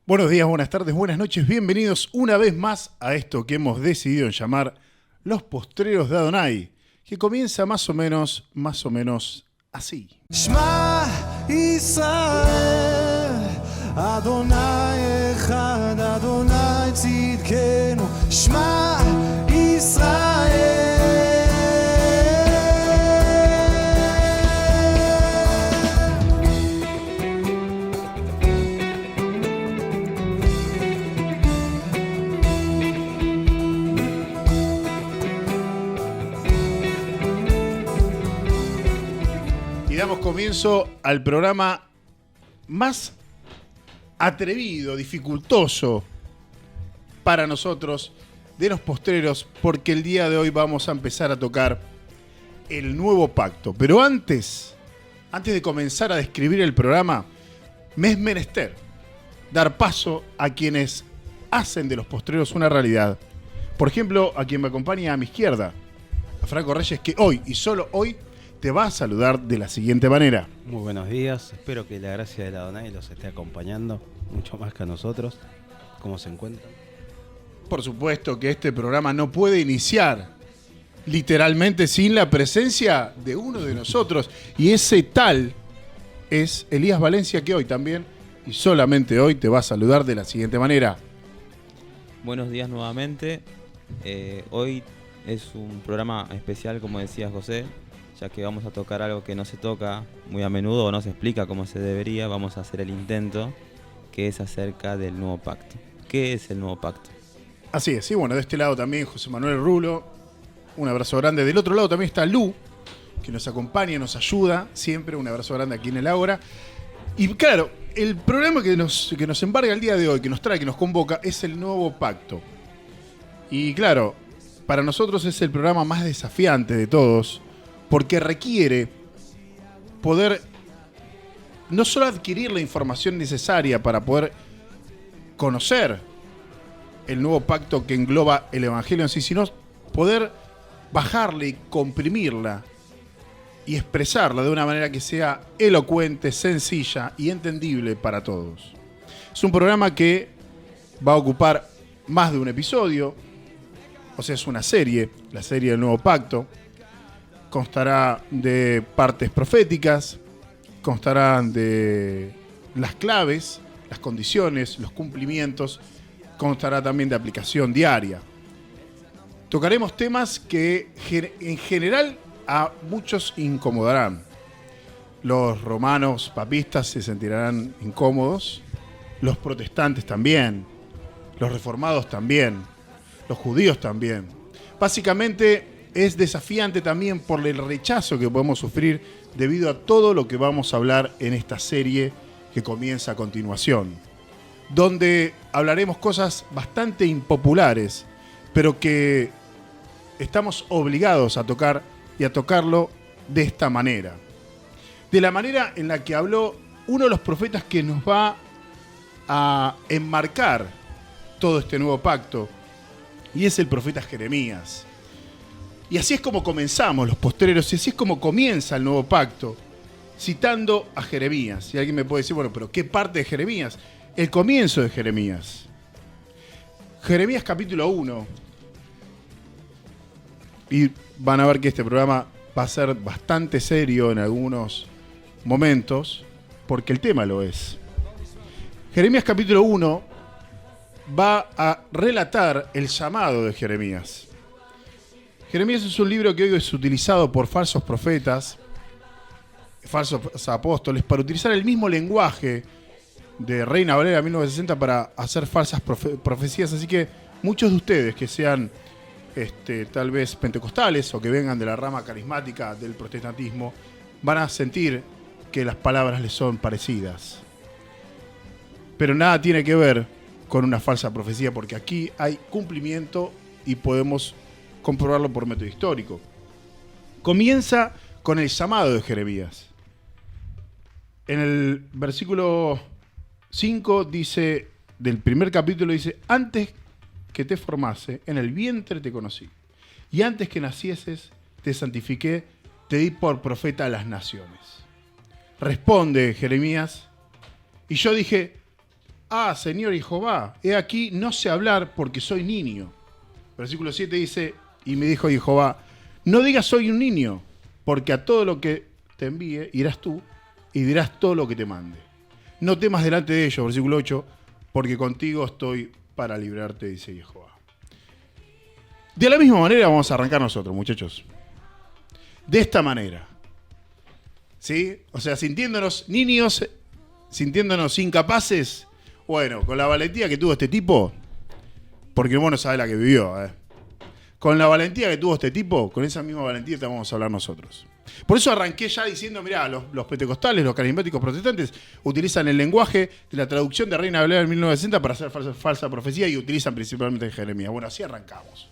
Buenos días, buenas tardes, buenas noches, bienvenidos una vez más a esto que hemos decidido llamar Los Postreros de Adonai, que comienza más o menos así. Shema Israel, Adonai Echad, Adonai Tzidkenu. Shema Israel. Damos comienzo al programa más atrevido, dificultoso para nosotros de Los Postreros, porque el día de hoy vamos a empezar a tocar el nuevo pacto. Pero antes de comenzar a describir el programa, me es menester dar paso a quienes hacen de Los Postreros una realidad. Por ejemplo, a quien me acompaña a mi izquierda, a Franco Reyes, que hoy y solo hoy te va a saludar de la siguiente manera. Muy buenos días, espero que la gracia de la Adonai los esté acompañando, mucho más que a nosotros. ¿Cómo se encuentran? Por supuesto que este programa no puede iniciar literalmente sin la presencia de uno de nosotros, y ese tal es Elías Valencia, que hoy también y solamente hoy te va a saludar de la siguiente manera. Buenos días nuevamente. Hoy es un programa especial, como decías, José, ya que vamos a tocar algo que no se toca muy a menudo o no se explica como se debería. Vamos a hacer el intento, que es acerca del nuevo pacto. ¿Qué es el nuevo pacto? Así es, y bueno, de este lado también José Manuel Rulo, un abrazo grande. Del otro lado también está Lu, que nos acompaña, nos ayuda siempre, un abrazo grande aquí en el Ágora. Y claro, el programa que nos embarga el día de hoy, que nos trae, que nos convoca, es el nuevo pacto. Y claro, para nosotros es el programa más desafiante de todos, porque requiere poder no solo adquirir la información necesaria para poder conocer el nuevo pacto que engloba el Evangelio en sí, sino poder bajarla y comprimirla y expresarla de una manera que sea elocuente, sencilla y entendible para todos. Es un programa que va a ocupar más de un episodio, o sea, es una serie, la serie del nuevo pacto. Constará de partes proféticas, constará de las claves, las condiciones, los cumplimientos, constará también de aplicación diaria. Tocaremos temas que en general a muchos incomodarán. Los romanos papistas se sentirán incómodos, los protestantes también, los reformados también, los judíos también. Básicamente es desafiante también por el rechazo que podemos sufrir debido a todo lo que vamos a hablar en esta serie que comienza a continuación, donde hablaremos cosas bastante impopulares, pero que estamos obligados a tocar y a tocarlo de esta manera. De la manera en la que habló uno de los profetas que nos va a enmarcar todo este nuevo pacto, y es el profeta Jeremías. Y así es como comenzamos Los Postreros, y así es como comienza el nuevo pacto, citando a Jeremías. Y alguien me puede decir, bueno, pero ¿qué parte de Jeremías? El comienzo de Jeremías. Jeremías capítulo 1. Y van a ver que este programa va a ser bastante serio en algunos momentos, porque el tema lo es. Jeremías capítulo 1 va a relatar el llamado de Jeremías. Jeremías es un libro que hoy es utilizado por falsos profetas, falsos apóstoles, para utilizar el mismo lenguaje de Reina Valera 1960 para hacer falsas profecías. Así que muchos de ustedes que sean tal vez pentecostales o que vengan de la rama carismática del protestantismo van a sentir que las palabras les son parecidas. Pero nada tiene que ver con una falsa profecía, porque aquí hay cumplimiento y podemos comprobarlo por método histórico. Comienza con el llamado de Jeremías. En el versículo 5 dice, del primer capítulo dice, antes que te formase, en el vientre te conocí, y antes que nacieses, te santifiqué, te di por profeta a las naciones. Responde Jeremías, y yo dije, Ah, Señor Jehová, he aquí, no sé hablar porque soy niño. Versículo 7 dice, y me dijo Jehová, no digas soy un niño, porque a todo lo que te envíe irás tú y dirás todo lo que te mande. No temas delante de ellos, versículo 8, porque contigo estoy para librarte, dice Jehová. De la misma manera vamos a arrancar nosotros, muchachos. De esta manera. ¿Sí? O sea, sintiéndonos niños, sintiéndonos incapaces, bueno, con la valentía que tuvo este tipo, porque vos no sabés la que vivió, ¿eh? Con la valentía que tuvo este tipo, con esa misma valentía te vamos a hablar nosotros. Por eso arranqué ya diciendo, mirá, los pentecostales, los carismáticos protestantes, utilizan el lenguaje de la traducción de Reina Valera en 1960 para hacer falsa profecía y utilizan principalmente Jeremías. Bueno, así arrancamos.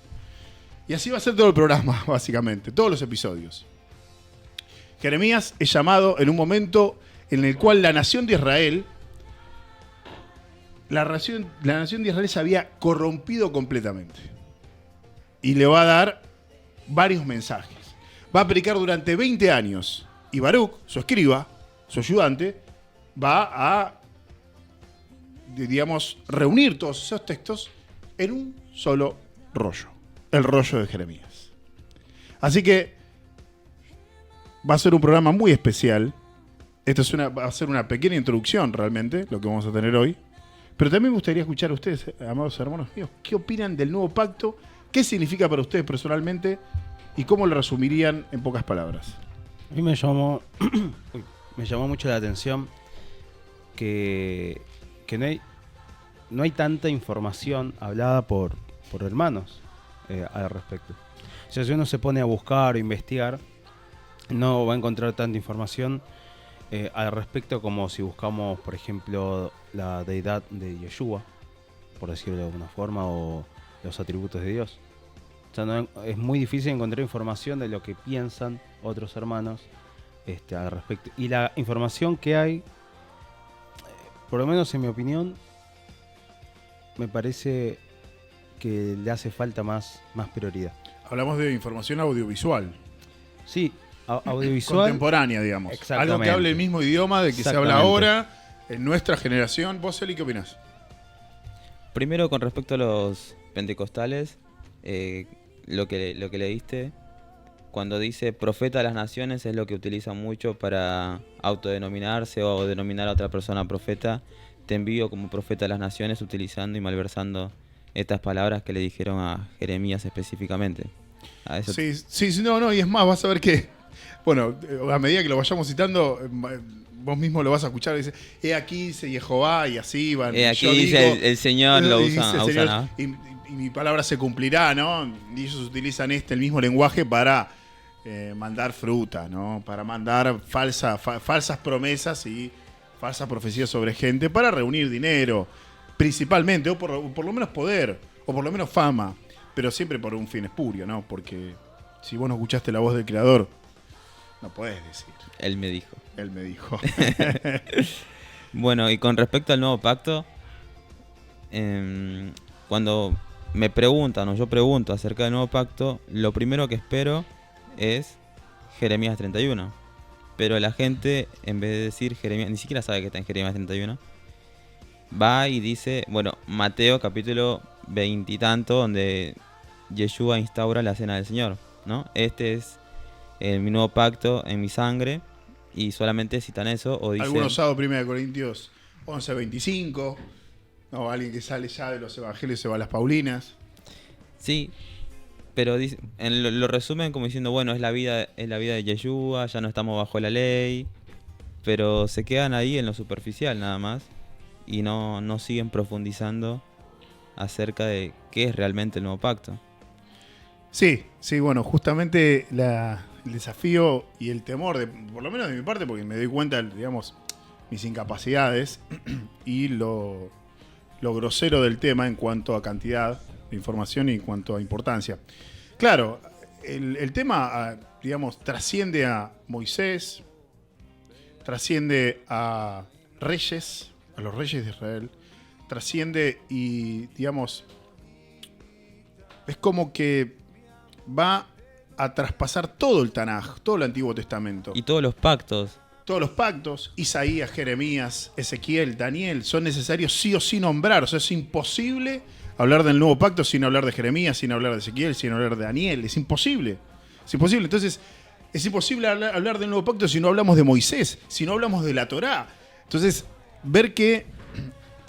Y así va a ser todo el programa, básicamente, todos los episodios. Jeremías es llamado en un momento en el cual la nación de Israel, la nación de Israel se había corrompido completamente. Y le va a dar varios mensajes. Va a predicar durante 20 años. Y Baruch, su escriba, su ayudante, va a, digamos, reunir todos esos textos en un solo rollo. El rollo de Jeremías. Así que va a ser un programa muy especial. Esto va a ser una pequeña introducción realmente, lo que vamos a tener hoy. Pero también me gustaría escuchar a ustedes, amados hermanos míos, ¿qué opinan del nuevo pacto? ¿Qué significa para ustedes personalmente? ¿Y cómo lo resumirían en pocas palabras? A mí me llamó mucho la atención que no hay tanta información hablada por hermanos al respecto. O sea, si uno se pone a buscar o investigar, no va a encontrar tanta información al respecto como si buscamos, por ejemplo, la deidad de Yeshua, por decirlo de alguna forma, o los atributos de Dios. O sea, es muy difícil encontrar información de lo que piensan otros hermanos al respecto. Y la información que hay, por lo menos en mi opinión, me parece que le hace falta más prioridad. Hablamos de información audiovisual. Sí, audiovisual. Contemporánea, digamos. Exactamente. Algo que hable el mismo idioma de que se habla ahora, en nuestra generación. ¿Vos, Eli, qué opinás? Primero, con respecto a los pentecostales, lo que leíste, cuando dice profeta de las naciones, es lo que utilizan mucho para autodenominarse o denominar a otra persona profeta. Te envío como profeta de las naciones, utilizando y malversando estas palabras que le dijeron a Jeremías específicamente. A eso Sí, y es más, vas a ver que, bueno, a medida que lo vayamos citando, vos mismo lo vas a escuchar, dice, he aquí dice Jehová, y así van. aquí dice el Señor, lo usa, Señor, y mi palabra se cumplirá, ¿no? Y ellos utilizan el mismo lenguaje para mandar fruta, ¿no? Para mandar falsas promesas y falsas profecías sobre gente para reunir dinero, principalmente, o por lo menos poder, o por lo menos fama, pero siempre por un fin espurio, ¿no? Porque si vos no escuchaste la voz del Creador, no podés decir. Él me dijo. Él me dijo. Bueno, y con respecto al nuevo pacto, cuando me preguntan o yo pregunto acerca del nuevo pacto, lo primero que espero es Jeremías 31. Pero la gente, en vez de decir Jeremías, ni siquiera sabe que está en Jeremías 31, va y dice, bueno, Mateo capítulo 20 y tanto, donde Yeshua instaura la cena del Señor, ¿no? Este es mi nuevo pacto en mi sangre, y solamente citan eso, o dicen... Algunos sábados 1 Corintios 11:25, no, alguien que sale ya de los evangelios se va a las Paulinas. Sí, pero lo resumen como diciendo, bueno, es la vida de Yeshua, ya no estamos bajo la ley, pero se quedan ahí en lo superficial nada más, y no siguen profundizando acerca de qué es realmente el nuevo pacto. Sí, bueno, justamente el desafío y el temor, por lo menos de mi parte, porque me doy cuenta, digamos, mis incapacidades y lo grosero del tema en cuanto a cantidad de información y en cuanto a importancia. Claro, el tema, digamos, trasciende a Moisés, trasciende a reyes, a los reyes de Israel, trasciende y, digamos, es como que va a traspasar todo el Tanaj, todo el Antiguo Testamento. Y todos los pactos. todos los pactos, Isaías, Jeremías, Ezequiel, Daniel, son necesarios sí o sí nombrar. O sea, es imposible hablar del nuevo pacto sin hablar de Jeremías, sin hablar de Ezequiel, sin hablar de Daniel. Es imposible. Es imposible. Entonces, es imposible hablar del nuevo pacto si no hablamos de Moisés, si no hablamos de la Torá. Entonces, ver que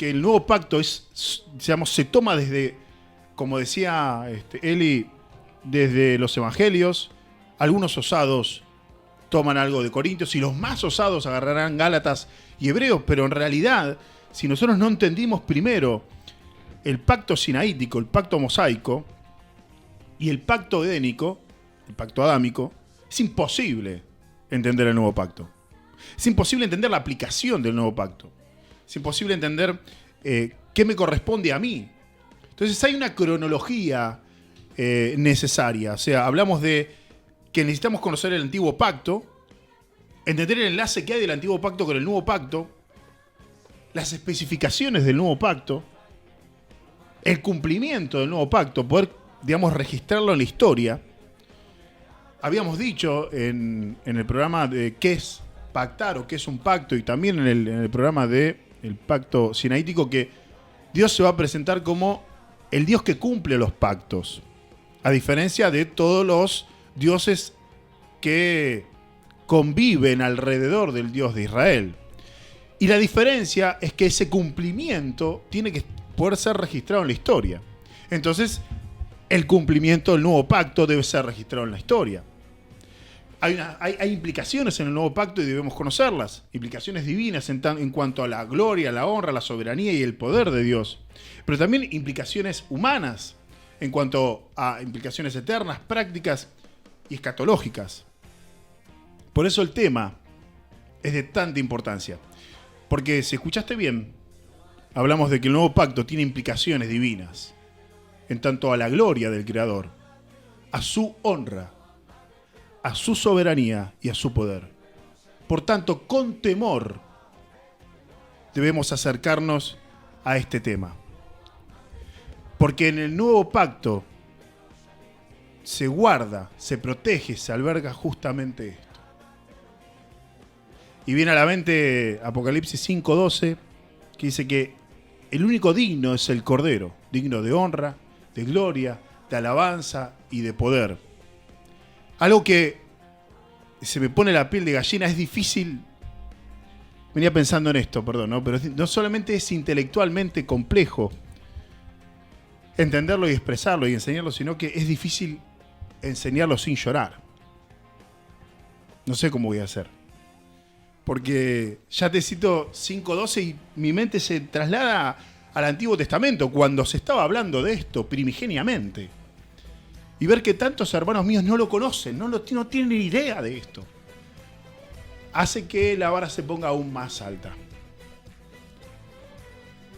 el nuevo pacto se toma desde, como decía Eli, desde los evangelios. Algunos osados toman algo de Corintios y los más osados agarrarán Gálatas y Hebreos, pero en realidad, si nosotros no entendimos primero el pacto sinaítico, el pacto mosaico y el pacto edénico, el pacto adámico, es imposible entender el nuevo pacto. Es imposible entender la aplicación del nuevo pacto. Es imposible entender qué me corresponde a mí. Entonces hay una cronología necesaria. O sea, hablamos de que necesitamos conocer el antiguo pacto, entender el enlace que hay del antiguo pacto con el nuevo pacto, las especificaciones del nuevo pacto, el cumplimiento del nuevo pacto, poder, digamos, registrarlo en la historia. Habíamos dicho en el programa de qué es pactar o qué es un pacto, y también en el programa de el pacto sinaítico, que Dios se va a presentar como el Dios que cumple los pactos, a diferencia de todos los dioses que conviven alrededor del Dios de Israel. Y la diferencia es que ese cumplimiento tiene que poder ser registrado en la historia. Entonces, el cumplimiento del nuevo pacto debe ser registrado en la historia. Hay implicaciones en el nuevo pacto y debemos conocerlas. Implicaciones divinas en cuanto a la gloria, la honra, la soberanía y el poder de Dios. Pero también implicaciones humanas en cuanto a implicaciones eternas, prácticas y escatológicas. Por eso el tema es de tanta importancia. Porque si escuchaste bien, hablamos de que el nuevo pacto tiene implicaciones divinas en tanto a la gloria del Creador, a su honra, a su soberanía y a su poder. Por tanto, con temor debemos acercarnos a este tema. Porque en el nuevo pacto se guarda, se protege, se alberga justamente esto. Y viene a la mente Apocalipsis 5:12, que dice que el único digno es el Cordero, digno de honra, de gloria, de alabanza y de poder. Algo que se me pone la piel de gallina, es difícil. Venía pensando en esto, perdón, ¿no? Pero no solamente es intelectualmente complejo entenderlo y expresarlo y enseñarlo, sino que es difícil enseñarlo sin llorar. No sé cómo voy a hacer. Porque ya te cito 5:12 y mi mente se traslada al Antiguo Testamento, cuando se estaba hablando de esto primigeniamente. Y ver que tantos hermanos míos no lo conocen, no tienen ni idea de esto, hace que la vara se ponga aún más alta.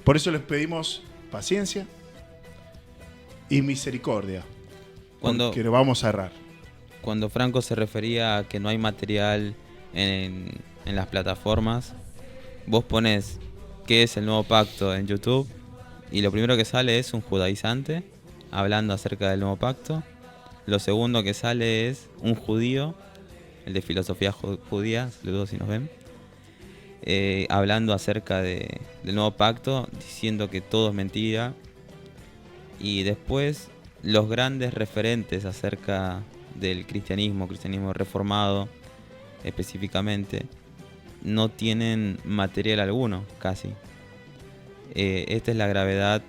Por eso les pedimos paciencia y misericordia, porque lo vamos a errar. Cuando Franco se refería a que no hay material en las plataformas, vos pones qué es el nuevo pacto en YouTube y lo primero que sale es un judaizante hablando acerca del nuevo pacto. Lo segundo que sale es un judío, el de filosofía judía, saludos si nos ven, hablando acerca del nuevo pacto, diciendo que todo es mentira. Y después los grandes referentes acerca del cristianismo reformado específicamente, no tienen material alguno, casi. Esta es la gravedad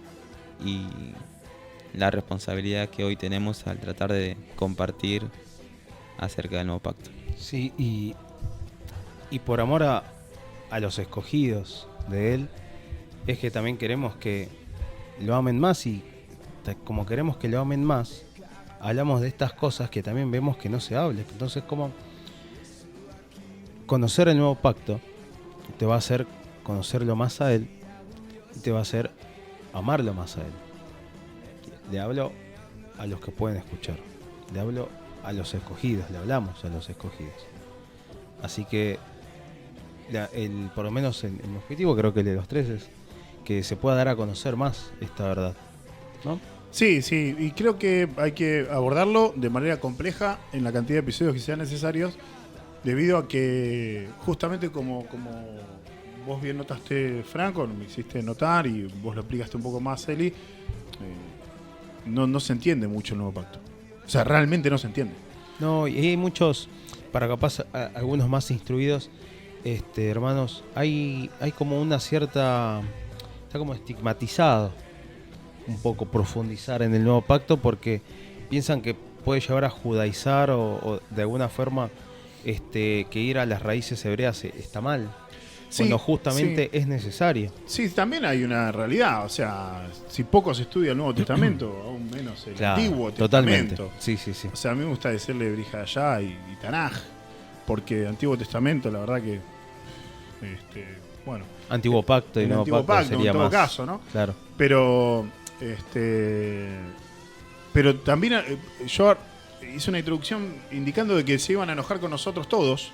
y la responsabilidad que hoy tenemos al tratar de compartir acerca del nuevo pacto. Sí, y por amor a los escogidos de Él, es que también queremos que lo amen más, y como queremos que lo amen más, hablamos de estas cosas que también vemos que no se habla. Entonces, como conocer el nuevo pacto te va a hacer conocerlo más a Él y te va a hacer amarlo más a Él. Le hablo a los que pueden escuchar, le hablo a los escogidos, le hablamos a los escogidos. Así que por lo menos el objetivo, creo que el de los tres, es que se pueda dar a conocer más esta verdad, ¿no? Sí, y creo que hay que abordarlo de manera compleja en la cantidad de episodios que sean necesarios, debido a que justamente como vos bien notaste, Franco, me hiciste notar y vos lo explicaste un poco más, Eli, no se entiende mucho el nuevo pacto. O sea, realmente no se entiende. No, y hay muchos, para capaz algunos más instruidos, hermanos, hay como una cierta, está como estigmatizado un poco profundizar en el nuevo pacto porque piensan que puede llevar a judaizar o de alguna forma que ir a las raíces hebreas está mal. Sí, cuando justamente sí. es necesario. Sí, también hay una realidad. O sea, si poco se estudia el Nuevo Testamento, aún menos el Antiguo totalmente. Testamento. Sí, sí, sí. O sea, a mí me gusta decirle Brija allá y Tanaj, porque Antiguo Testamento, la verdad que, bueno, Antiguo pacto y el nuevo Antiguo pacto sería en todo más. caso, ¿no? Claro. Pero también yo hice una introducción indicando de que se iban a enojar con nosotros todos,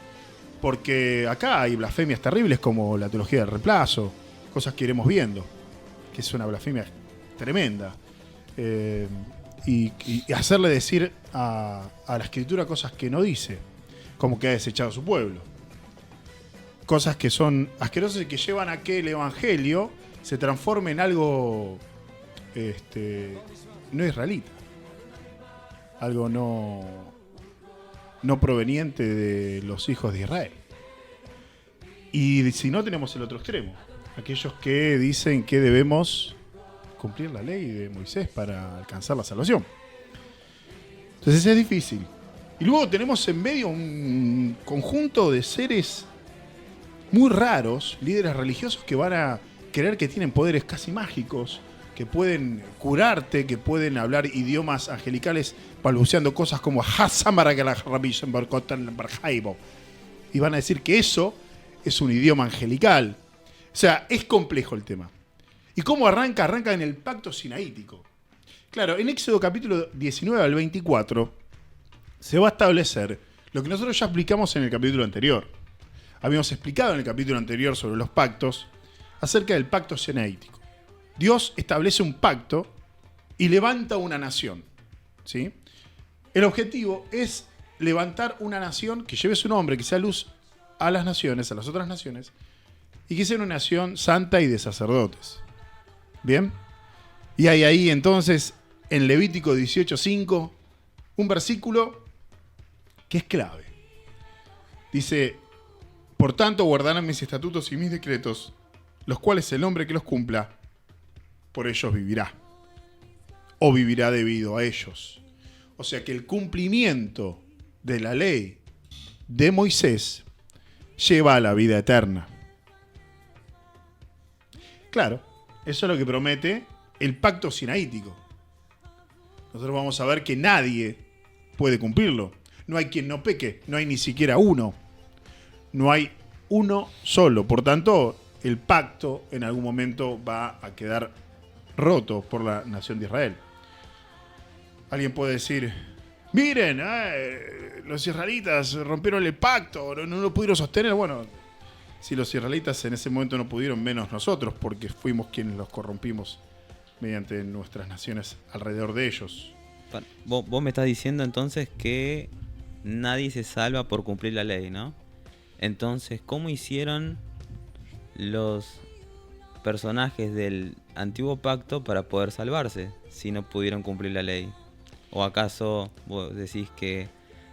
porque acá hay blasfemias terribles como la teología del reemplazo, cosas que iremos viendo, que es una blasfemia tremenda. Y hacerle decir a la Escritura cosas que no dice, como que ha desechado a su pueblo. Cosas que son asquerosas y que llevan a que el Evangelio se transforme en algo no israelita. Algo no proveniente de los hijos de Israel. Y si no, tenemos el otro extremo. Aquellos que dicen que debemos cumplir la ley de Moisés para alcanzar la salvación. Entonces es difícil. Y luego tenemos en medio un conjunto de seres muy raros, líderes religiosos que van a creer que tienen poderes casi mágicos, que pueden curarte, que pueden hablar idiomas angelicales balbuceando cosas como y van a decir que eso es un idioma angelical. O sea, es complejo el tema. ¿Y cómo arranca? Arranca en el pacto sinaítico. Claro, en Éxodo capítulo 19 al 24 se va a establecer lo que nosotros ya explicamos en el capítulo anterior. Habíamos explicado en el capítulo anterior sobre los pactos acerca del pacto sinaítico. Dios establece un pacto y levanta una nación, ¿sí? El objetivo es levantar una nación que lleve su nombre, que sea luz a las naciones, a las otras naciones, y que sea una nación santa y de sacerdotes. ¿Bien? Y hay ahí entonces, en Levítico 18:5, un versículo que es clave. Dice: por tanto guardarán mis estatutos y mis decretos, los cuales el hombre que los cumpla, por ellos vivirá. O vivirá debido a ellos. O sea que el cumplimiento de la ley de Moisés lleva a la vida eterna. Claro, eso es lo que promete el pacto sinaítico. Nosotros vamos a ver que nadie puede cumplirlo. No hay quien no peque, no hay ni siquiera uno. No hay uno solo. Por tanto, el pacto en algún momento va a quedar roto por la nación de Israel. Alguien puede decir: miren, los israelitas rompieron el pacto, no lo pudieron sostener. Bueno, si los israelitas en ese momento no pudieron, menos nosotros, porque fuimos quienes los corrompimos mediante nuestras naciones alrededor de ellos. Vos me estás diciendo entonces que nadie se salva por cumplir la ley, ¿no? Entonces, ¿cómo hicieron los personajes del antiguo pacto para poder salvarse si no pudieron cumplir la ley? ¿O acaso vos decís que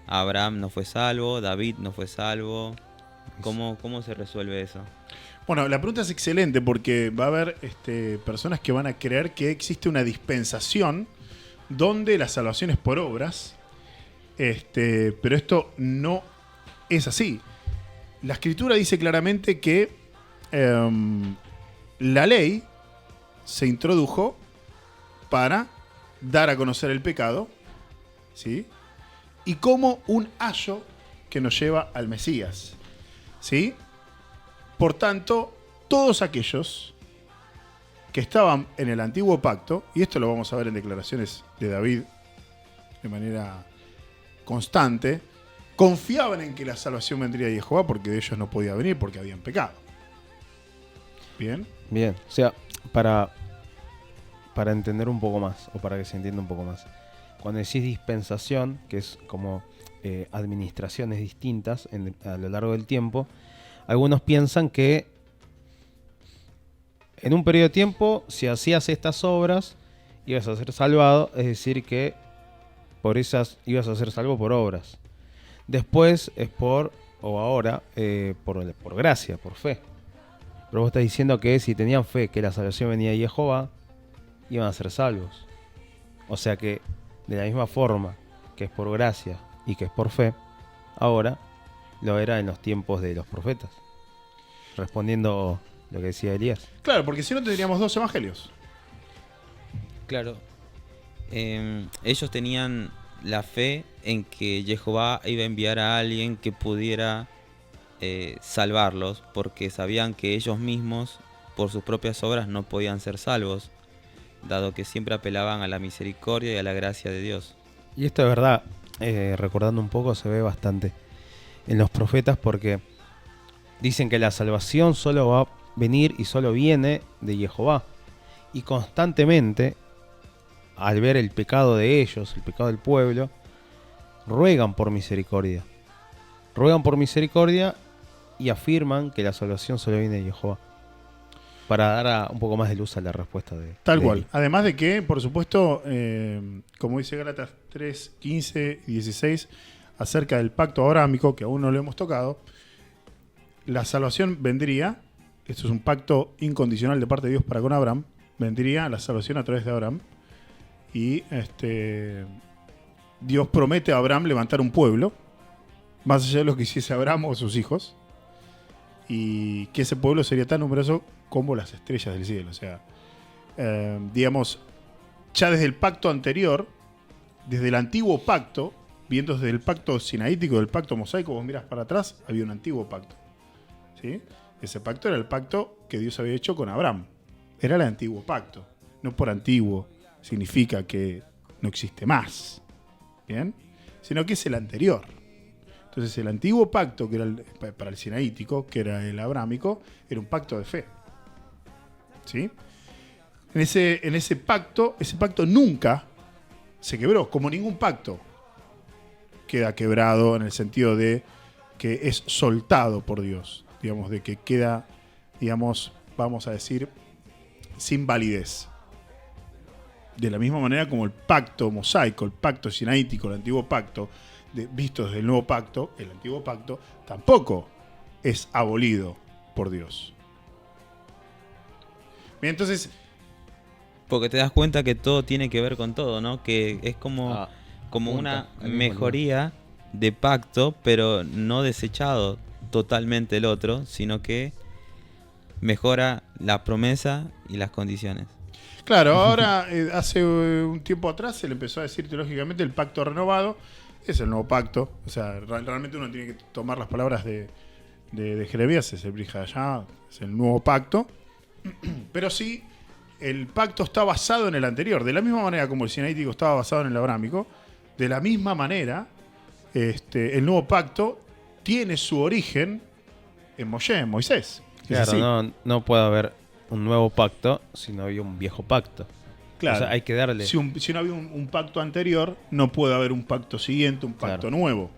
Abraham no fue salvo, David no fue salvo? ¿Cómo se resuelve eso? Bueno, la pregunta es excelente porque va a haber personas que van a creer que existe una dispensación donde la salvación es por obras, pero esto no es así. La Escritura dice claramente que la ley se introdujo para dar a conocer el pecado, ¿sí? Y como un ayo que nos lleva al Mesías, ¿sí? Por tanto, todos aquellos que estaban en el antiguo pacto, y esto lo vamos a ver en declaraciones de David de manera constante, confiaban en que la salvación vendría de Jehová porque de ellos no podía venir porque habían pecado. ¿Bien? Bien, o sea, para entender un poco más, o para que se entienda un poco más. Cuando decís dispensación, que es como administraciones distintas a lo largo del tiempo, algunos piensan que en un periodo de tiempo, si hacías estas obras, ibas a ser salvado, es decir, que por esas ibas a ser salvo por obras. Después es ahora, por gracia, por fe. Pero vos estás diciendo que si tenían fe que la salvación venía de Jehová, iban a ser salvos. O sea que, de la misma forma que es por gracia y que es por fe, ahora lo era en los tiempos de los profetas. Respondiendo lo que decía Elías. Claro, porque si no tendríamos 2 evangelios. Claro. Ellos tenían la fe en que Jehová iba a enviar a alguien que pudiera salvarlos, porque sabían que ellos mismos, por sus propias obras, no podían ser salvos, dado que siempre apelaban a la misericordia y a la gracia de Dios. Y esto de verdad, recordando un poco, se ve bastante en los profetas, porque dicen que la salvación solo va a venir y solo viene de Jehová. Y constantemente, al ver el pecado de ellos, el pecado del pueblo, ruegan por misericordia. Ruegan por misericordia y afirman que la salvación solo viene de Jehová. Para dar un poco más de luz a la respuesta de... Tal de cual. Eli. Además de que, por supuesto, como dice Gálatas 3, 15 y 16, acerca del pacto abrámico, que aún no lo hemos tocado, la salvación vendría, esto es un pacto incondicional de parte de Dios para con Abraham, vendría la salvación a través de Abraham. Y Dios promete a Abraham levantar un pueblo, más allá de lo que hiciese Abraham o sus hijos, y que ese pueblo sería tan numeroso como las estrellas del cielo. O sea, digamos, ya desde el pacto anterior, desde el antiguo pacto, viendo desde el pacto sinaítico, del pacto mosaico, vos mirás para atrás, había un antiguo pacto. ¿Sí? Ese pacto era el pacto que Dios había hecho con Abraham. Era el antiguo pacto. No por antiguo significa que no existe más, ¿bien? Sino que es el anterior. Entonces el antiguo pacto, que era para el sinaítico, que era el abrámico, era un pacto de fe. ¿Sí? En ese pacto nunca se quebró, como ningún pacto queda quebrado en el sentido de que es soltado por Dios, digamos, de que queda, digamos, vamos a decir, sin validez. De la misma manera como el pacto mosaico, el pacto sinaítico, el antiguo pacto, visto desde el nuevo pacto, el antiguo pacto tampoco es abolido por Dios. Bien, entonces, Porque te das cuenta que todo tiene que ver con todo, ¿no? Que es como una mejoría de pacto, pero no desechado totalmente el otro, sino que mejora la promesa y las condiciones. claro, ahora hace un tiempo atrás se le empezó a decir teológicamente el pacto renovado es el nuevo pacto. O sea, realmente uno tiene que tomar las palabras de Jeremías, es el Brihayá, es el nuevo pacto. Pero sí, el pacto está basado en el anterior. De la misma manera como el sinaítico estaba basado en el abrámico, de la misma manera el nuevo pacto tiene su origen en Moshe, en Moisés. Es así. Claro, no puede haber un nuevo pacto si no había un viejo pacto. Claro. O sea, hay que darle... Si no había un pacto anterior, no puede haber un pacto siguiente, un pacto nuevo.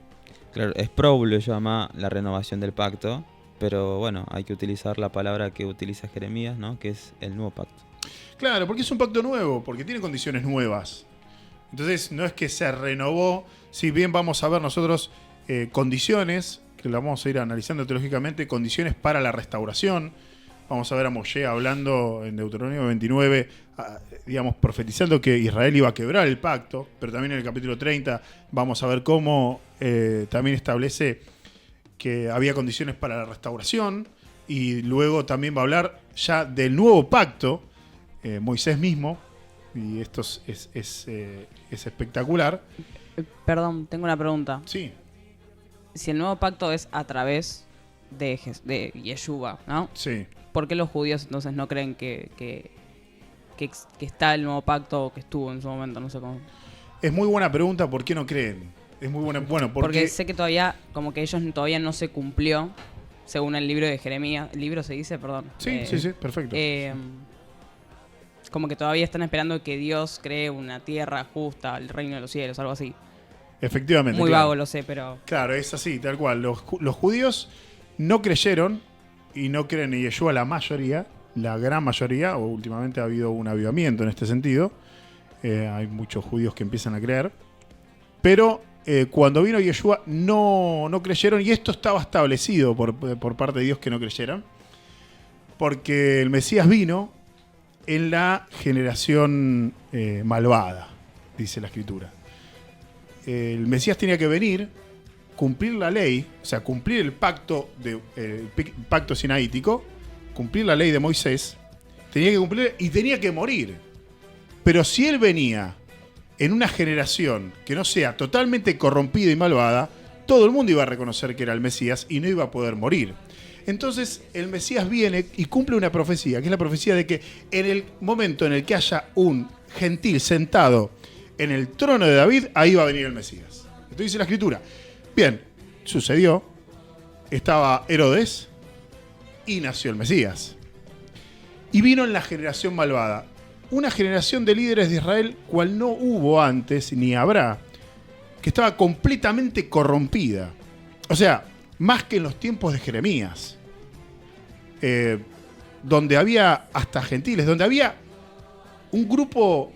Claro, Sproul lo llama la renovación del pacto, pero bueno, hay que utilizar la palabra que utiliza Jeremías, ¿no? Que es el nuevo pacto. Claro, porque es un pacto nuevo, porque tiene condiciones nuevas. Entonces, no es que se renovó, si bien vamos a ver nosotros condiciones, que lo vamos a ir analizando teológicamente, condiciones para la restauración. Vamos a ver a Moshe hablando en Deuteronomio 29, digamos, profetizando que Israel iba a quebrar el pacto, pero también en el capítulo 30 vamos a ver cómo también establece que había condiciones para la restauración, y luego también va a hablar ya del nuevo pacto, Moisés mismo, y esto es espectacular. Perdón, tengo una pregunta. Sí, Si el nuevo pacto es a través de Yeshua, ¿no? sí. ¿Por qué los judíos entonces no creen que está el nuevo pacto o que estuvo en su momento? No sé cómo. Es muy buena pregunta, ¿por qué no creen? Es muy buena, bueno, Porque sé que todavía, como que ellos todavía no se cumplió, según el libro de Jeremías. ¿El libro se dice? Perdón. Sí, perfecto. Como que todavía están esperando que Dios cree una tierra justa, el reino de los cielos, algo así. Efectivamente. Muy claro. vago, lo sé, pero... Claro, es así, tal cual. Los judíos no creyeron y no creen en Yeshua la mayoría, la gran mayoría, o últimamente ha habido un avivamiento en este sentido. Hay muchos judíos que empiezan a creer. Pero cuando vino Yeshua no creyeron, y esto estaba establecido por parte de Dios que no creyeran, porque el Mesías vino en la generación malvada, dice la Escritura. El Mesías tenía que venir, cumplir la ley, o sea, cumplir el pacto sinaítico, cumplir la ley de Moisés, tenía que cumplir y tenía que morir. Pero si él venía en una generación que no sea totalmente corrompida y malvada, todo el mundo iba a reconocer que era el Mesías y no iba a poder morir. Entonces el Mesías viene y cumple una profecía, que es la profecía de que en el momento en el que haya un gentil sentado en el trono de David, ahí va a venir el Mesías. Esto dice la Escritura. Bien, sucedió, estaba Herodes y nació el Mesías. Y vino en la generación malvada, una generación de líderes de Israel cual no hubo antes ni habrá, que estaba completamente corrompida. O sea, más que en los tiempos de Jeremías, donde había hasta gentiles, donde había un grupo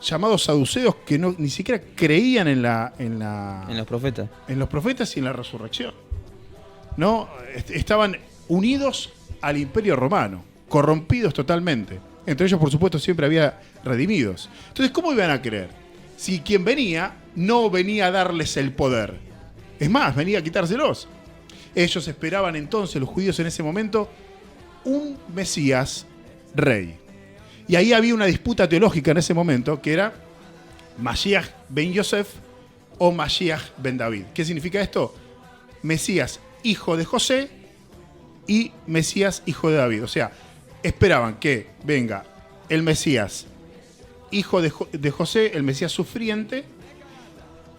llamados saduceos que ni siquiera creían en los profetas. En los profetas y en la resurrección. ¿No? Estaban unidos al Imperio Romano, corrompidos totalmente. Entre ellos, por supuesto, siempre había redimidos. Entonces, ¿cómo iban a creer? Si quien venía no venía a darles el poder. Es más, venía a quitárselos. Ellos esperaban entonces, los judíos en ese momento, un Mesías rey. Y ahí había una disputa teológica en ese momento, que era Mashiach ben Yosef o Mashiach ben David. ¿Qué significa esto? Mesías hijo de José y Mesías hijo de David. O sea, esperaban que venga el Mesías hijo de José, el Mesías sufriente,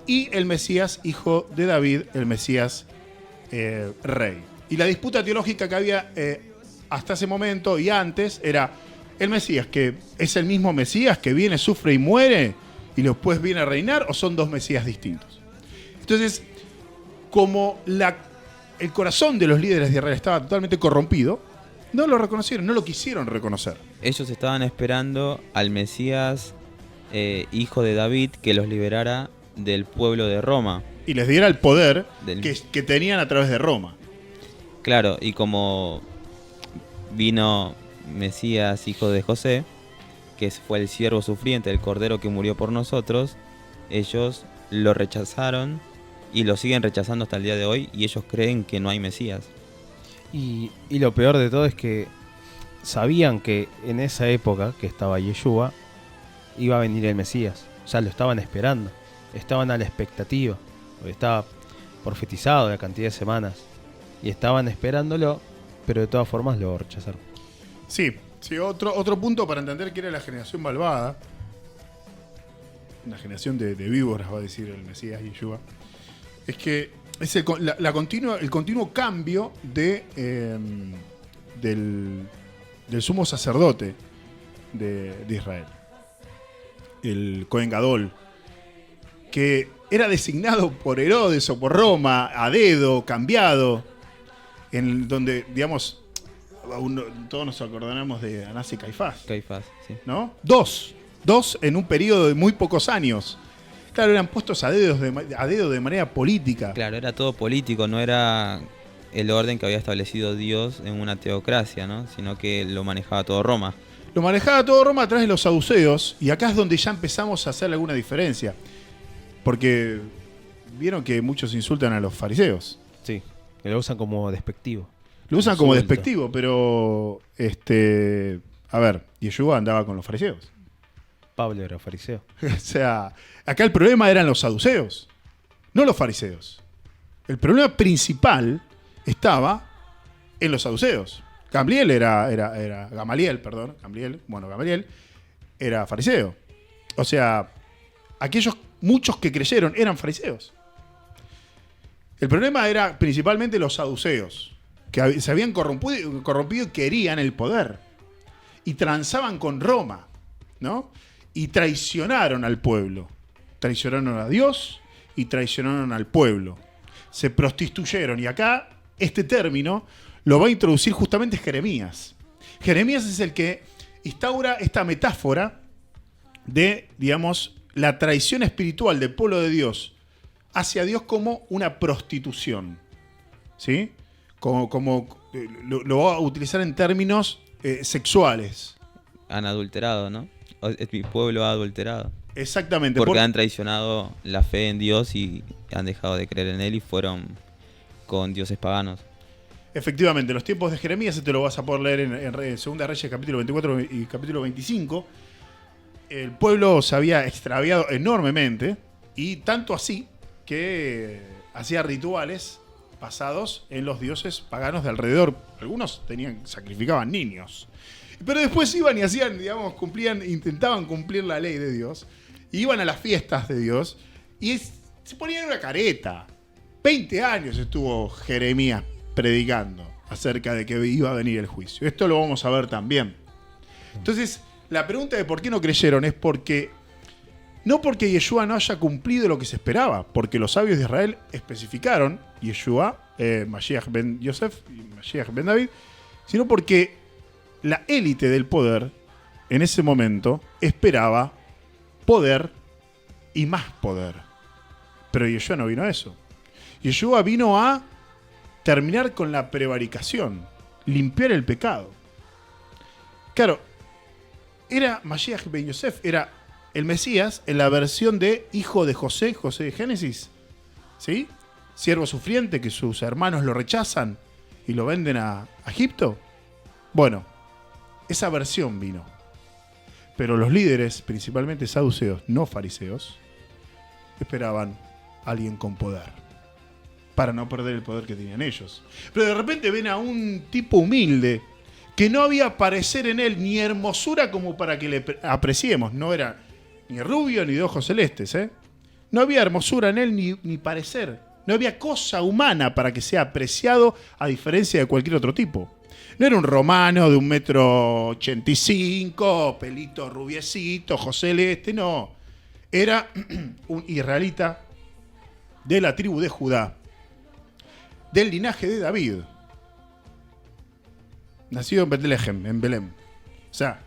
y el Mesías hijo de David, el Mesías rey. Y la disputa teológica que había hasta ese momento y antes era el Mesías, que es el mismo Mesías que viene, sufre y muere y después viene a reinar, o son dos Mesías distintos. Entonces, como el corazón de los líderes de Israel estaba totalmente corrompido, no lo reconocieron, no lo quisieron reconocer. Ellos estaban esperando al Mesías hijo de David que los liberara del pueblo de Roma. Y les diera el poder que tenían a través de Roma. Claro, y como vino Mesías hijo de José, que fue el siervo sufriente, el cordero que murió por nosotros, ellos lo rechazaron y lo siguen rechazando hasta el día de hoy, y ellos creen que no hay Mesías. Y lo peor de todo es que sabían que en esa época que estaba Yeshua iba a venir el Mesías. O sea, lo estaban esperando. Estaban a la expectativa. Porque estaba profetizado la cantidad de semanas. Y estaban esperándolo, pero de todas formas lo rechazaron. Sí, otro punto para entender que era la generación malvada. Una generación de víboras, va a decir el Mesías Yeshua. Es que es el continuo cambio del sumo sacerdote de Israel, el Cohen Gadol, que era designado por Herodes o por Roma a dedo, cambiado, en donde, digamos, todos nos acordaremos de Anás y Caifás. Caifás, sí. ¿No? Dos en un periodo de muy pocos años. Claro, eran puestos a dedo de manera política. Claro, era todo político, no era el orden que había establecido Dios en una teocracia, ¿no? Sino que lo manejaba todo Roma. Lo manejaba todo Roma a través de los saduceos, y acá es donde ya empezamos a hacer alguna diferencia. Porque vieron que muchos insultan a los fariseos. Sí, que lo usan como despectivo. Lo usan como Insulto. despectivo, pero a ver, Yeshua andaba con los fariseos. Pablo era fariseo. O sea, acá el problema eran los saduceos, no los fariseos. El problema principal estaba en los saduceos. Gamaliel era fariseo. O sea, aquellos muchos que creyeron eran fariseos. El problema era principalmente los saduceos, que se habían corrompido y querían el poder. Y transaban con Roma, ¿no? Y traicionaron al pueblo. Traicionaron a Dios y traicionaron al pueblo. Se prostituyeron. Y acá este término lo va a introducir justamente Jeremías. Jeremías es el que instaura esta metáfora de, digamos, la traición espiritual del pueblo de Dios hacia Dios como una prostitución. ¿Sí? Lo va a utilizar en términos sexuales. Han adulterado, ¿no? Mi pueblo ha adulterado. Exactamente. Porque han traicionado la fe en Dios y han dejado de creer en Él y fueron con dioses paganos. Efectivamente, los tiempos de Jeremías, te lo vas a poder leer en Segunda Reyes capítulo 24 y capítulo 25. El pueblo se había extraviado enormemente, y tanto así que hacía rituales basados en los dioses paganos de alrededor. Algunos sacrificaban niños. Pero después iban y hacían, digamos, intentaban cumplir la ley de Dios. Iban a las fiestas de Dios y se ponían una careta. 20 años estuvo Jeremías predicando acerca de que iba a venir el juicio. Esto lo vamos a ver también. Entonces, la pregunta de por qué no creyeron es no porque Yeshua no haya cumplido lo que se esperaba, porque los sabios de Israel especificaron Yeshua, Mashiach ben Yosef y Mashiach ben David, sino porque la élite del poder en ese momento esperaba poder y más poder. Pero Yeshua no vino a eso. Yeshua vino a terminar con la prevaricación, limpiar el pecado. Claro, era Mashiach ben Yosef, era el Mesías en la versión de hijo de José de Génesis, ¿sí? Siervo sufriente que sus hermanos lo rechazan y lo venden a Egipto. Bueno, esa versión vino. Pero los líderes, principalmente saduceos, no fariseos, esperaban a alguien con poder, para no perder el poder que tenían ellos. Pero de repente ven a un tipo humilde, que no había parecer en él ni hermosura como para que le apreciemos. No era ni rubio ni de ojos celestes, ¿eh? No había hermosura en él ni parecer. No había cosa humana para que sea apreciado, a diferencia de cualquier otro tipo. No era un romano de 1,85 m, pelito rubiecito, ojos celeste, no. Era un israelita de la tribu de Judá, del linaje de David, nacido en Betlehem, en Belén. O sea,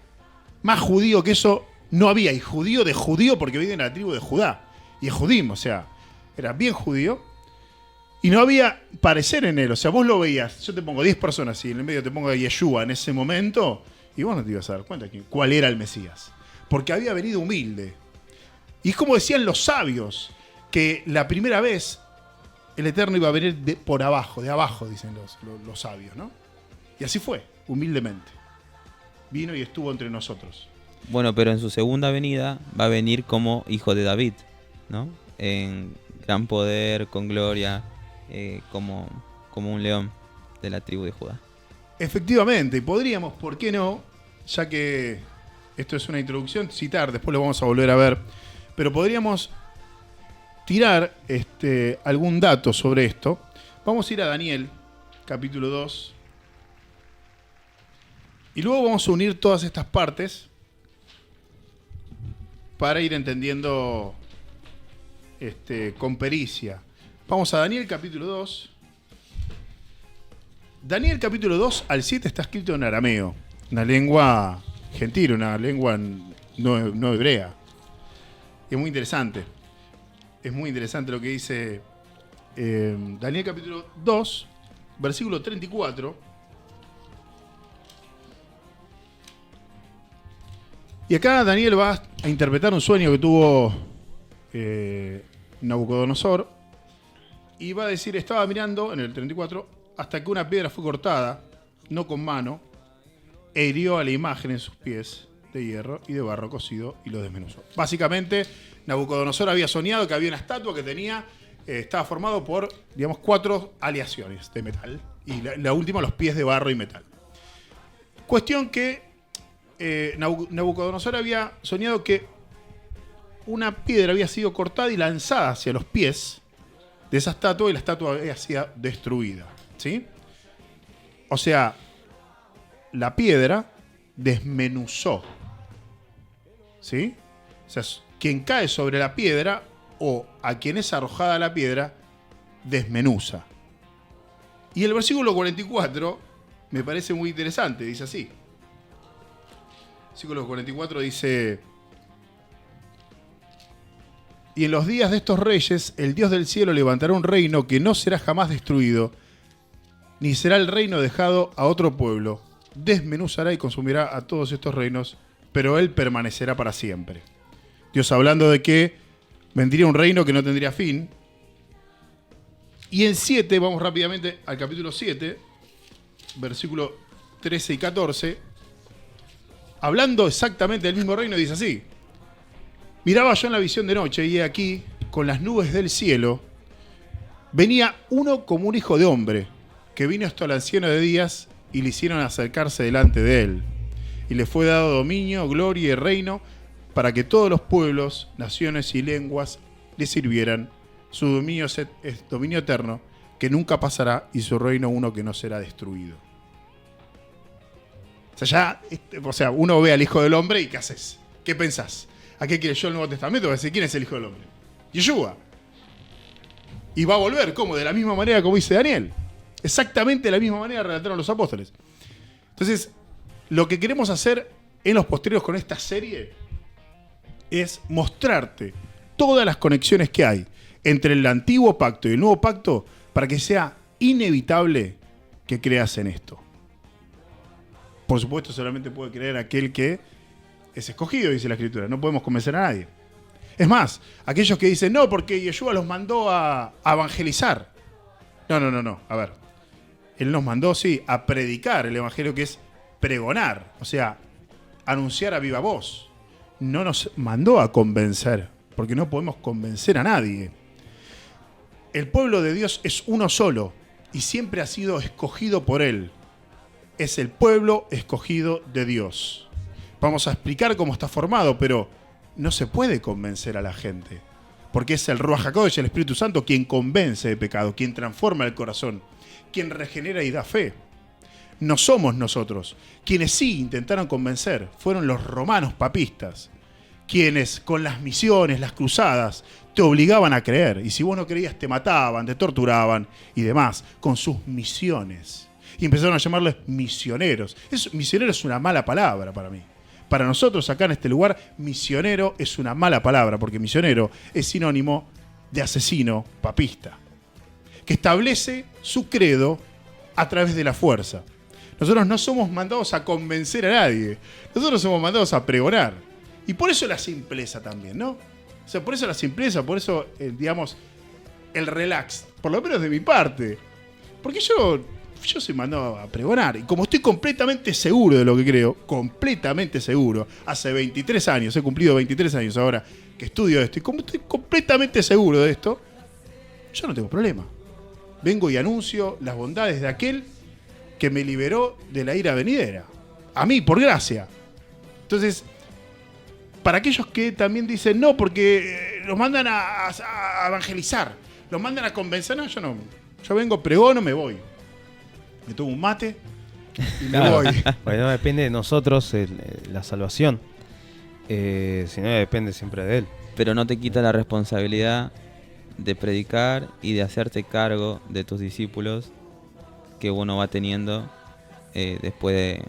más judío que eso no había. Y judío de judío porque viene de la tribu de Judá. Y es judío, o sea, era bien judío. Y no había parecer en él. O sea, vos lo veías. Yo te pongo 10 personas y en el medio te pongo a Yeshua en ese momento. Y vos no te ibas a dar cuenta cuál era el Mesías. Porque había venido humilde. Y es como decían los sabios, que la primera vez el Eterno iba a venir por abajo, de abajo, dicen los sabios, ¿no? Y así fue, humildemente. Vino y estuvo entre nosotros. Bueno, pero en su segunda venida va a venir como hijo de David, ¿no? En gran poder, con gloria, como un león de la tribu de Judá. Efectivamente, y podríamos, ¿por qué no? Ya que esto es una introducción, citar, después lo vamos a volver a ver, pero podríamos tirar algún dato sobre esto. Vamos a ir a Daniel, capítulo 2, y luego vamos a unir todas estas partes para ir entendiendo con pericia. Vamos a Daniel capítulo 2. Daniel capítulo 2 al 7 está escrito en arameo, una lengua gentil, una lengua no hebrea. Es muy interesante. Es muy interesante lo que dice Daniel capítulo 2, versículo 34. Y acá Daniel va a interpretar un sueño que tuvo Nabucodonosor. Y va a decir, estaba mirando en el 34, hasta que una piedra fue cortada, no con mano, e hirió a la imagen en sus pies de hierro y de barro cocido y lo desmenuzó. Básicamente, Nabucodonosor había soñado que había una estatua que estaba formado por, digamos, 4 aleaciones de metal. Y la última, los pies de barro y metal. Cuestión que Nabucodonosor había soñado que una piedra había sido cortada y lanzada hacia los pies de esa estatua y la estatua había sido destruida, ¿sí? O sea, la piedra desmenuzó, ¿sí? O sea, quien cae sobre la piedra o a quien es arrojada la piedra, desmenuza. Y el versículo 44 me parece muy interesante, dice así. El versículo 44 dice: y en los días de estos reyes, el Dios del cielo levantará un reino que no será jamás destruido, ni será el reino dejado a otro pueblo. Desmenuzará y consumirá a todos estos reinos, pero él permanecerá para siempre. Dios hablando de que vendría un reino que no tendría fin. Y en 7, vamos rápidamente al capítulo 7, versículo 13 y 14, hablando exactamente del mismo reino, dice así: miraba yo en la visión de noche, y he aquí, con las nubes del cielo, venía uno como un hijo de hombre, que vino hasta el anciano de días, y le hicieron acercarse delante de él. Y le fue dado dominio, gloria y reino, para que todos los pueblos, naciones y lenguas le sirvieran. Su dominio es dominio eterno, que nunca pasará, y su reino uno que no será destruido. O sea, uno ve al Hijo del Hombre y ¿qué haces? ¿Qué pensás? ¿A qué quiere yo el Nuevo Testamento? Va a decir, ¿quién es el Hijo del Hombre? Yeshua. Y va a volver, ¿cómo? De la misma manera como dice Daniel. Exactamente de la misma manera relataron los apóstoles. Entonces, lo que queremos hacer en los posteriores con esta serie es mostrarte todas las conexiones que hay entre el antiguo pacto y el nuevo pacto para que sea inevitable que creas en esto. Por supuesto, solamente puede creer aquel que es escogido, dice la Escritura. No podemos convencer a nadie. Es más, aquellos que dicen, no, porque Yeshua los mandó a evangelizar. No. A ver. Él nos mandó, sí, a predicar el evangelio, que es pregonar. O sea, anunciar a viva voz. No nos mandó a convencer, porque no podemos convencer a nadie. El pueblo de Dios es uno solo y siempre ha sido escogido por Él. Es el pueblo escogido de Dios. Vamos a explicar cómo está formado, pero no se puede convencer a la gente, porque es el Ruach HaKodesh, el Espíritu Santo, quien convence de pecado, quien transforma el corazón, quien regenera y da fe. No somos nosotros. Quienes sí intentaron convencer fueron los romanos papistas, quienes con las misiones, las cruzadas, te obligaban a creer. Y si vos no creías, te mataban, te torturaban y demás, con sus misiones. Y empezaron a llamarles misioneros. Misionero es una mala palabra para mí. Para nosotros acá en este lugar, misionero es una mala palabra, porque misionero es sinónimo de asesino papista, que establece su credo a través de la fuerza. Nosotros no somos mandados a convencer a nadie. Nosotros somos mandados a pregonar. Y por eso la simpleza también, ¿no? O sea, por eso la simpleza, por eso, digamos, el relax. Por lo menos de mi parte. Porque yo soy mandado a pregonar. Y como estoy completamente seguro de lo que creo, completamente seguro, hace 23 años, he cumplido 23 años ahora que estudio esto, y como estoy completamente seguro de esto, yo no tengo problema. Vengo y anuncio las bondades de aquel que me liberó de la ira venidera. A mí, por gracia. Entonces, para aquellos que también dicen, no, porque los mandan a evangelizar, los mandan a convencer, no, yo no. Yo vengo, pregono, me voy. Me tomo un mate y me voy. Bueno, no depende de nosotros la salvación, sino depende siempre de Él. Pero no te quita la responsabilidad de predicar y de hacerte cargo de tus discípulos que uno va teniendo después de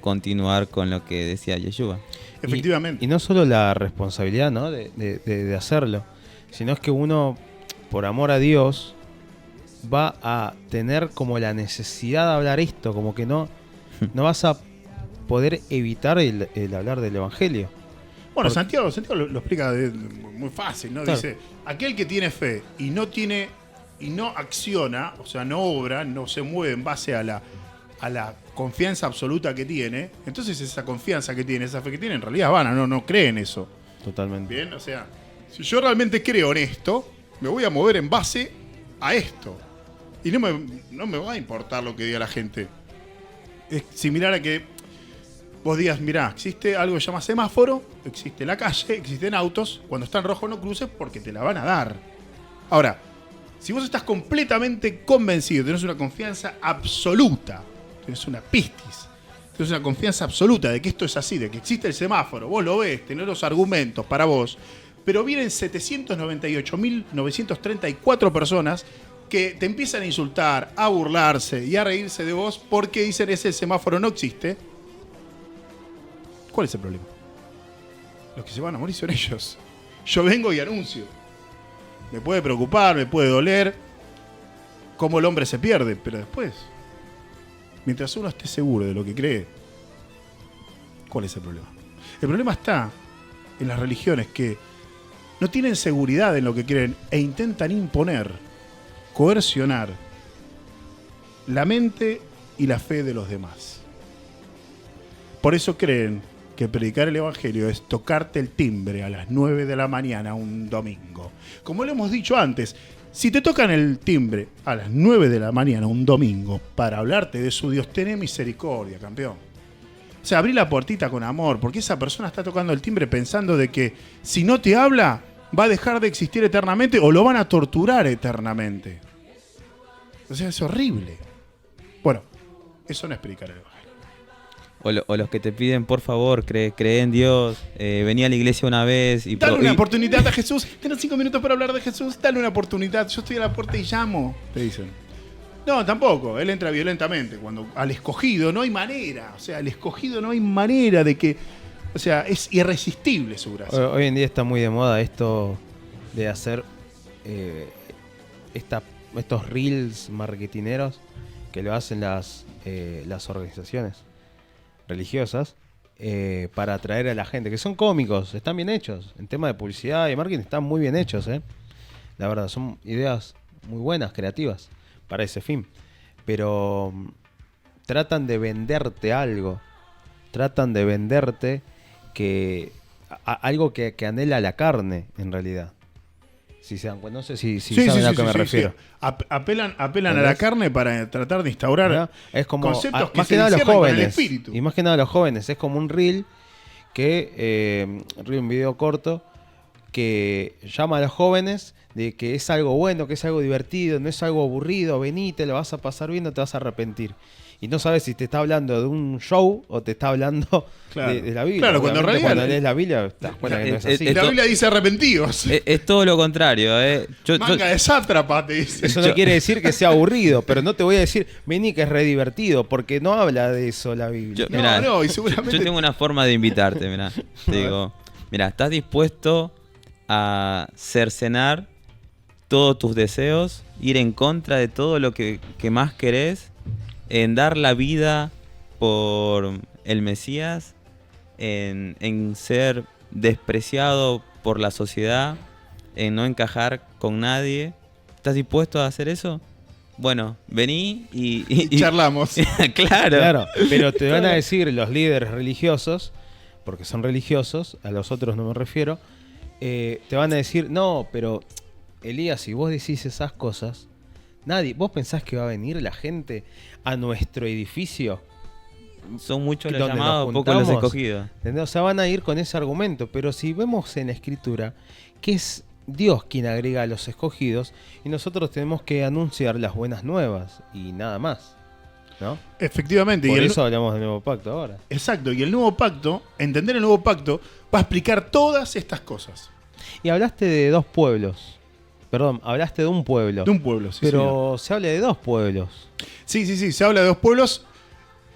continuar con lo que decía Yeshua. Efectivamente. Y no solo la responsabilidad, ¿no? de hacerlo, sino es que uno, por amor a Dios, va a tener como la necesidad de hablar esto, como que no vas a poder evitar el hablar del Evangelio. Bueno, Santiago lo explica muy fácil, ¿no? Claro. Dice, aquel que tiene fe y no acciona, o sea, no obra, no se mueve en base a la confianza absoluta que tiene, entonces esa confianza que tiene, esa fe que tiene, en realidad es vana, no cree en eso. Totalmente. Bien, o sea, si yo realmente creo en esto, me voy a mover en base a esto. Y no me va a importar lo que diga la gente. Es similar a que vos digas, mirá, existe algo que se llama semáforo, existe la calle, existen autos, cuando está en rojo no cruces porque te la van a dar. Ahora, si vos estás completamente convencido, tenés una confianza absoluta, tenés una pistis, tenés una confianza absoluta de que esto es así, de que existe el semáforo, vos lo ves, tenés los argumentos para vos, pero vienen 798.934 personas que te empiezan a insultar, a burlarse y a reírse de vos porque dicen ese semáforo no existe. ¿Cuál es el problema? Los que se van a morir son ellos. Yo vengo y anuncio. Me puede preocupar, me puede doler cómo el hombre se pierde, pero después, mientras uno esté seguro de lo que cree, ¿cuál es el problema? El problema está en las religiones que no tienen seguridad en lo que creen e intentan imponer, coercionar la mente y la fe de los demás. Por eso creen que predicar el evangelio es tocarte el timbre a las 9 de la mañana un domingo. Como lo hemos dicho antes, si te tocan el timbre a las 9 de la mañana un domingo para hablarte de su Dios, tené misericordia, campeón. O sea, abrí la puertita con amor, porque esa persona está tocando el timbre pensando de que si no te habla, va a dejar de existir eternamente o lo van a torturar eternamente. O sea, es horrible. Bueno, eso no es predicar el evangelio. O los que te piden, por favor, cree en Dios, vení a la iglesia una vez y... Dale una oportunidad a Jesús. Tienes 5 minutos para hablar de Jesús. Dale una oportunidad. Yo estoy a la puerta y llamo, te dicen. No, tampoco. Él entra violentamente. Cuando al escogido no hay manera. O sea, al escogido no hay manera de que... O sea, es irresistible su gracia. Hoy en día está muy de moda esto de hacer estos reels marketineros que lo hacen las organizaciones religiosas para atraer a la gente, que son cómicos, están bien hechos. En tema de publicidad y marketing están muy bien hechos, la verdad, son ideas muy buenas, creativas para ese fin. Pero tratan de venderte algo, tratan de venderte algo que anhela la carne, en realidad. Si se dan cuenta, no sé si saben a qué me refiero. Sí. Apelan a la carne para tratar de instaurar, ¿no? Es como, conceptos que más se que nada los encierran con el jóvenes. espíritu. Y más que nada los jóvenes. Es como un reel un video corto que llama a los jóvenes de que es algo bueno, que es algo divertido, no es algo aburrido. Vení, te lo vas a pasar bien, no te vas a arrepentir. Y no sabes si te está hablando de un show o te está hablando de la Biblia. Claro, cuando en realidad cuando lees la Biblia te das cuenta que no es así. La Biblia dice arrepentidos. Es todo lo contrario, Manga de sátrapa, te dice. Eso no quiere decir que sea aburrido, pero no te voy a decir, vení que es re divertido, porque no habla de eso la Biblia. Y seguramente... Yo tengo una forma de invitarte, mirá. Te digo, mirá, ¿estás dispuesto a cercenar todos tus deseos, ir en contra de todo lo que más querés, en dar la vida por el Mesías, en ser despreciado por la sociedad, en no encajar con nadie? ¿Estás dispuesto a hacer eso? Bueno, vení y charlamos. Claro, pero te van a decir los líderes religiosos, porque son religiosos, a los otros no me refiero, te van a decir, no, pero Elías, si vos decís esas cosas, ¿vos pensás que va a venir la gente a nuestro edificio? Son muchos los donde llamados, nos pocos los juntamos? escogidos. ¿Entendés? O sea, van a ir con ese argumento, pero si vemos en la Escritura que es Dios quien agrega a los escogidos y nosotros tenemos que anunciar las buenas nuevas y nada más, ¿no? Efectivamente. Por eso hablamos del nuevo pacto ahora. Exacto, y el nuevo pacto, entender el nuevo pacto, va a explicar todas estas cosas. Y hablaste de dos pueblos. Perdón, hablaste de un pueblo. De un pueblo, sí. Pero señor. se habla de dos pueblos. Sí, se habla de dos pueblos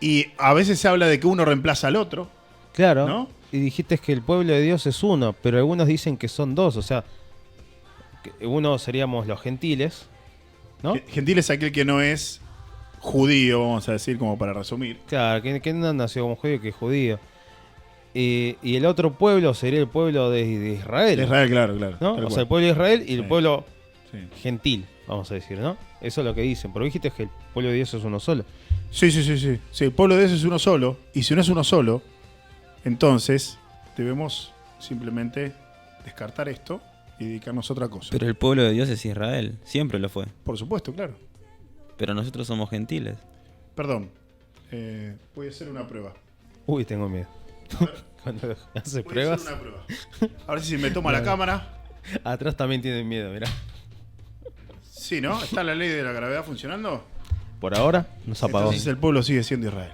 y a veces se habla de que uno reemplaza al otro. Claro. ¿No? Y dijiste que el pueblo de Dios es uno, pero algunos dicen que son dos. O sea, que uno seríamos los gentiles, ¿no? Gentil es aquel que no es judío, vamos a decir, como para resumir. Claro, que no nació como judío, que es judío. Y el otro pueblo sería el pueblo de Israel. De Israel, claro. ¿no? O sea, el pueblo de Israel y el Sí. pueblo Sí. gentil, vamos a decir, ¿no? Eso es lo que dicen. Pero dijiste que el pueblo de Dios es uno solo. Sí. Sí, el pueblo de Dios es uno solo. Y si no es uno solo, entonces debemos simplemente descartar esto y dedicarnos a otra cosa. Pero el pueblo de Dios es Israel, siempre lo fue. Por supuesto, claro. Pero nosotros somos gentiles. Perdón. Voy a hacer una prueba. Uy, tengo miedo. Cuando hace Voy a pruebas, hacer una prueba. A ver si me toma la cámara. atrás también tienen miedo, mirá. Sí, ¿no? ¿Está la ley de la gravedad funcionando? Por ahora nos apagó. Entonces el pueblo sigue siendo Israel.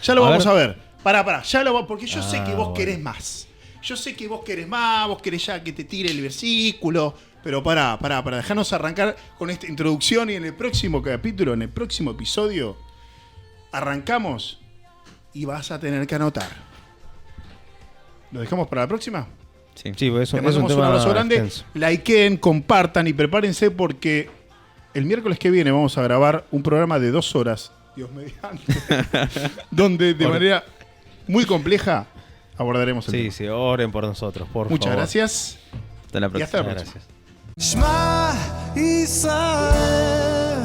Ya lo A vamos ver. a ver. Pará. Ya lo porque yo sé que vos bueno. querés más. yo sé que vos querés más, vos querés ya que te tire el versículo, pero para dejarnos arrancar con esta introducción y en el próximo capítulo, en el próximo episodio, arrancamos y vas a tener que anotar. ¿Lo dejamos para la próxima? Sí. Sí, porque eso Les es un mandamos un tema abrazo grande. extenso. Likeen, compartan y prepárense porque el miércoles que viene vamos a grabar un programa de 2 horas, Dios mediante, donde de manera muy compleja abordaremos el Sí, tema. sí, oren por nosotros, por Muchas favor. gracias Hasta la y próxima. hasta la Muchas próxima. gracias. שמע ישראל,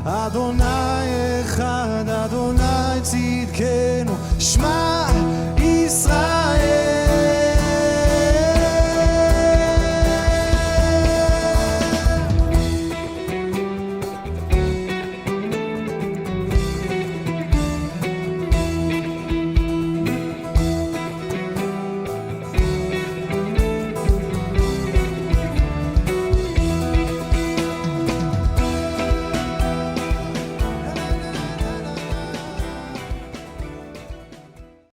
אדוני אחד, אדוני צדקנו. שמע